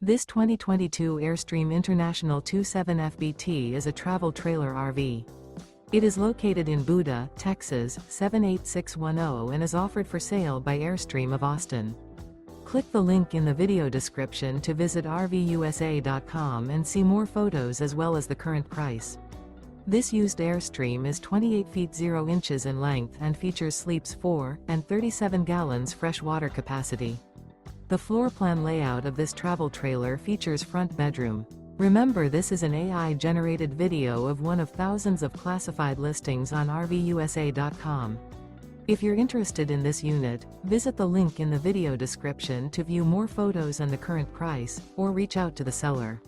This 2022 Airstream International 27FBT is a travel trailer RV. It is located in Buda, Texas, 78610 and is offered for sale by Airstream of Austin. Click the link in the video description to visit RVUSA.com and see more photos as well as the current price. This used Airstream is 28 feet 0 inches in length and features sleeps 4 and 37 gallons fresh water capacity. The floor plan layout of this travel trailer features front bedroom. Remember, this is an AI-generated video of one of thousands of classified listings on RVUSA.com. If you're interested in this unit, visit the link in the video description to view more photos and the current price, or reach out to the seller.